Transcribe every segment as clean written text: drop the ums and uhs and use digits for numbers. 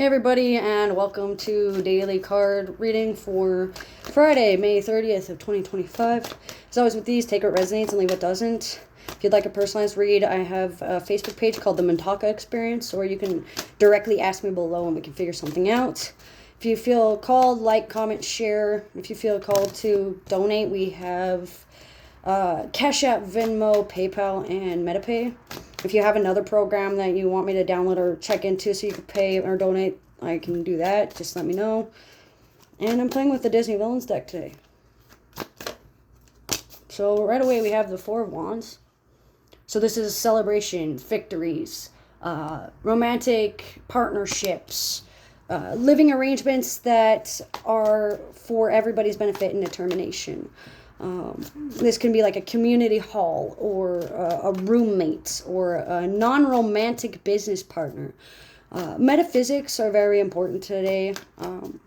Hey everybody, and welcome to Daily Card Reading for Friday, May 30th of 2025. As always with these, take what resonates and leave what doesn't. If you'd like a personalized read, I have a Facebook page called The Mintaka Experience, or you can directly ask me below and we can figure something out. If you feel called, like, comment, share. If you feel called to donate, we have Cash App, Venmo, PayPal, and MetaPay. If you have another program that you want me to download or check into so you can pay or donate, I can do that. Just let me know. And I'm playing with the Disney Villains deck today. So right away we have the Four of Wands. So this is celebration, victories, romantic partnerships, living arrangements that are for everybody's benefit and determination. This can be like a community hall or a roommate or a non-romantic business partner. Metaphysics are very important today,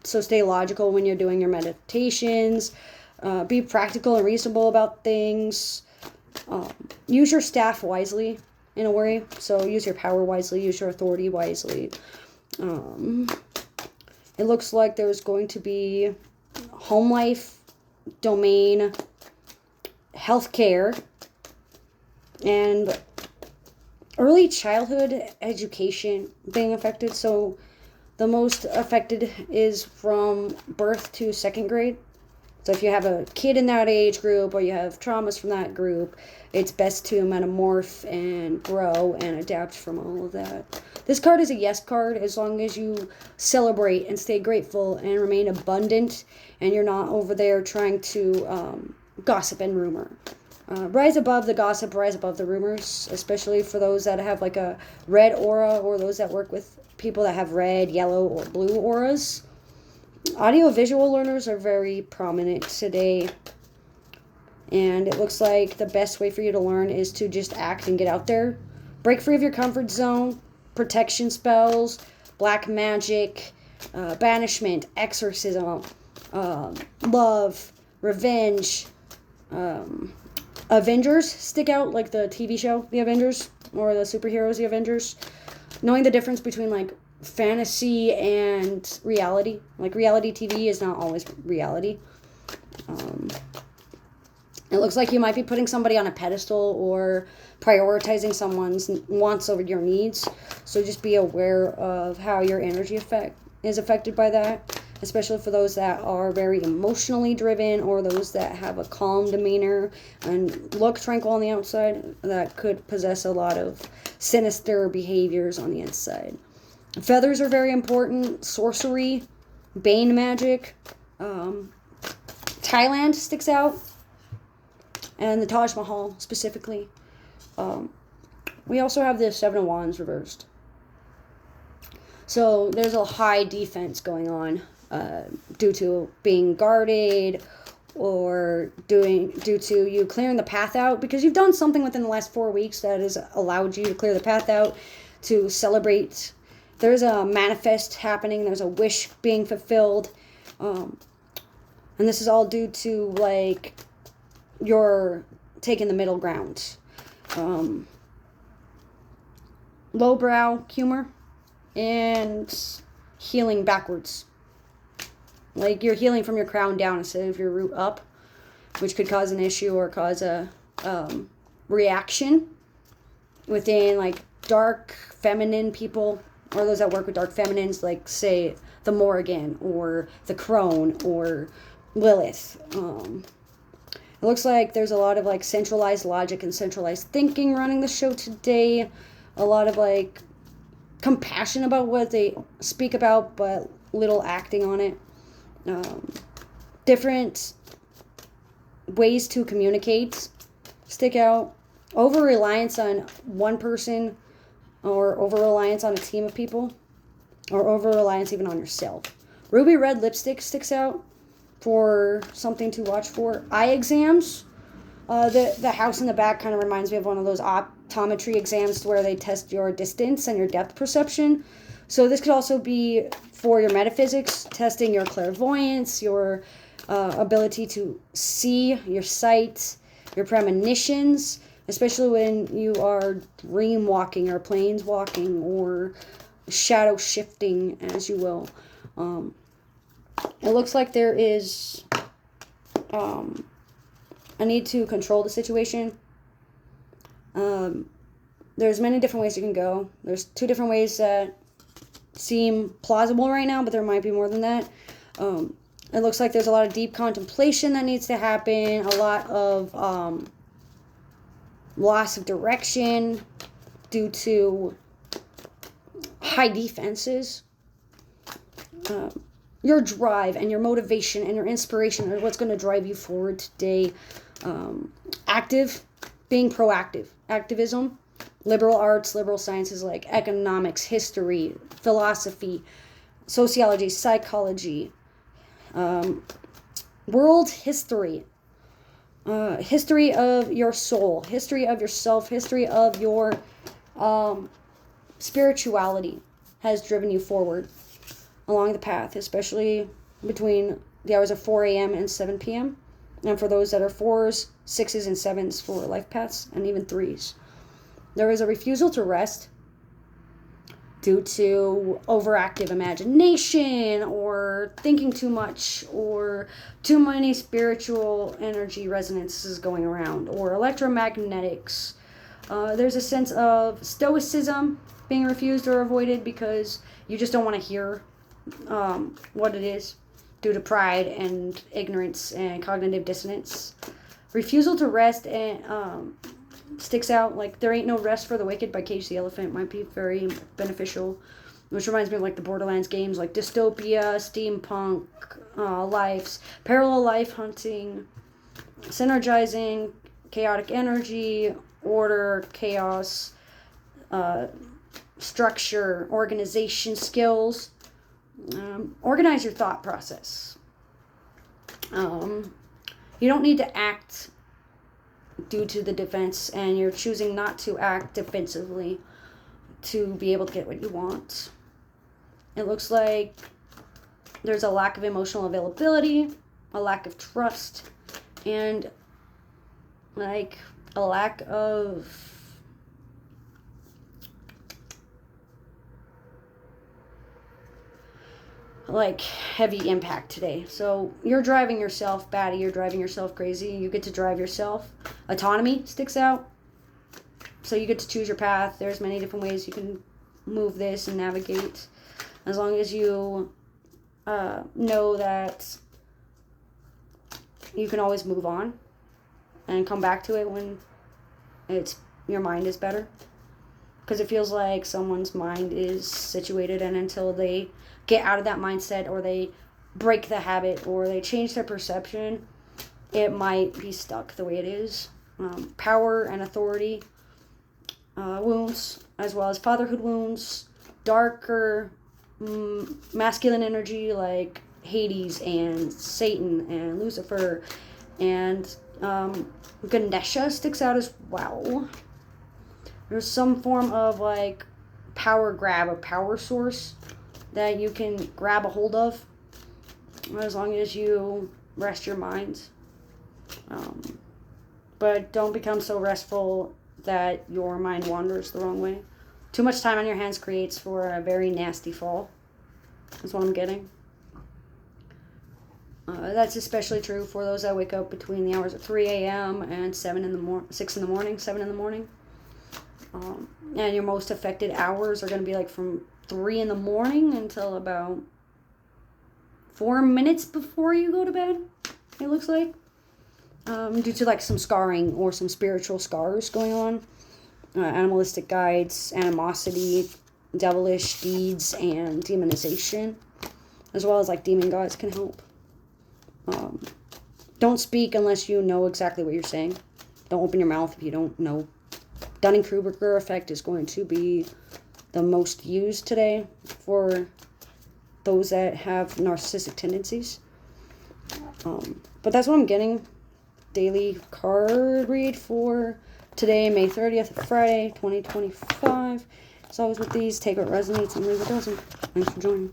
so stay logical when you're doing your meditations. Be practical and reasonable about things. Use your staff wisely in a way, so use your power wisely, use your authority wisely. It looks like there's going to be home life, domain, healthcare, and early childhood education being affected. So the most affected is from birth to second grade. So if you have a kid in that age group or you have traumas from that group, it's best to metamorph and grow and adapt from all of that. This card is a yes card as long as you celebrate and stay grateful and remain abundant and you're not over there trying to gossip and rumor. Rise above the gossip, rise above the rumors, especially for those that have like a red aura or those that work with people that have red, yellow, or blue auras. Audio-visual learners are very prominent today. And it looks like the best way for you to learn is to just act and get out there. Break free of your comfort zone. Protection spells, black magic, banishment, exorcism, love, revenge. Avengers stick out, like the TV show, The Avengers, or the superheroes, The Avengers. Knowing the difference between like fantasy and reality. Like reality TV is not always reality. It looks like you might be putting somebody on a pedestal or prioritizing someone's wants over your needs. So just be aware of how your energy is affected by that, especially for those that are very emotionally driven or those that have a calm demeanor and look tranquil on the outside that could possess a lot of sinister behaviors on the inside. Feathers are very important. Sorcery, Bane magic. Thailand sticks out. And the Taj Mahal specifically. We also have the Seven of Wands reversed. So there's a high defense going on due to being guarded or due to you clearing the path out because you've done something within the last 4 weeks that has allowed you to clear the path out to celebrate. There's a manifest happening. There's a wish being fulfilled. And this is all due to like you're taking the middle ground. Lowbrow humor and healing backwards. Like you're healing from your crown down instead of your root up, which could cause an issue or cause a reaction within like dark feminine people or those that work with dark feminines, like say the Morrigan or the Crone or Lilith. It looks like there's a lot of like centralized logic and centralized thinking running the show today. A lot of like compassion about what they speak about, but little acting on it. Different ways to communicate stick out. Over-reliance on one person or over-reliance on a team of people or over-reliance even on yourself. Ruby red lipstick sticks out for something to watch for. Eye exams. The house in the back kind of reminds me of one of those optometry exams where they test your distance and your depth perception. So this could also be for your metaphysics, testing your clairvoyance, your ability to see, your sight, your premonitions, especially when you are dream walking or planes walking or shadow shifting, as you will. It looks like there is a need to control the situation. There's many different ways you can go. There's 2 different ways that seem plausible right now, but there might be more than that. It looks like there's a lot of deep contemplation that needs to happen, a lot of loss of direction due to high defenses. Your drive and your motivation and your inspiration are what's going to drive you forward today. Being proactive, activism, liberal arts, liberal sciences like economics, history, philosophy, sociology, psychology, world history, history of your soul, history of yourself, history of your spirituality has driven you forward along the path, especially between the hours of 4 a.m. and 7 p.m. And for those that are 4s, 6s, and 7s for life paths, and even 3s. There is a refusal to rest due to overactive imagination or thinking too much or too many spiritual energy resonances going around or electromagnetics. There's a sense of stoicism being refused or avoided because you just don't want to hear what it is due to pride and ignorance and cognitive dissonance. Refusal to rest and sticks out. Like There Ain't No Rest for the Wicked by Cage the Elephant might be very beneficial, which reminds me of like the Borderlands games, like dystopia, steampunk lives, parallel life hunting, synergizing, chaotic energy, order, chaos, structure, organization skills. Organize your thought process. You don't need to act due to the defense, and you're choosing not to act defensively to be able to get what you want. It looks like there's a lack of emotional availability, a lack of trust, and like a lack of like heavy impact today. So you're driving yourself batty, you're driving yourself crazy, you get to drive yourself. Autonomy sticks out. So you get to choose your path. There's many different ways you can move this and navigate. As long as you know that you can always move on and come back to it when your mind is better. Because it feels like someone's mind is situated, and until they get out of that mindset or they break the habit or they change their perception, it might be stuck the way it is. Power and authority wounds, as well as fatherhood wounds, darker masculine energy like Hades and Satan and Lucifer, and Ganesha sticks out as well. There's some form of like power grab, a power source that you can grab a hold of as long as you rest your mind. But don't become so restful that your mind wanders the wrong way. Too much time on your hands creates for a very nasty fall. That's what I'm getting. That's especially true for those that wake up between the hours of 3 a.m. and 6 in the morning, 7 in the morning. And your most affected hours are going to be like from 3 in the morning until about 4 minutes before you go to bed, it looks like. Due to like some scarring or some spiritual scars going on. Animalistic guides, animosity, devilish deeds, and demonization. As well as like demon gods can help. Don't speak unless you know exactly what you're saying. Don't open your mouth if you don't know. Dunning-Kruger effect is going to be the most used today for those that have narcissistic tendencies. But that's what I'm getting. Daily card read for today, May 30th, Friday, 2025. As always with these, take what resonates and leave what doesn't. Thanks for joining.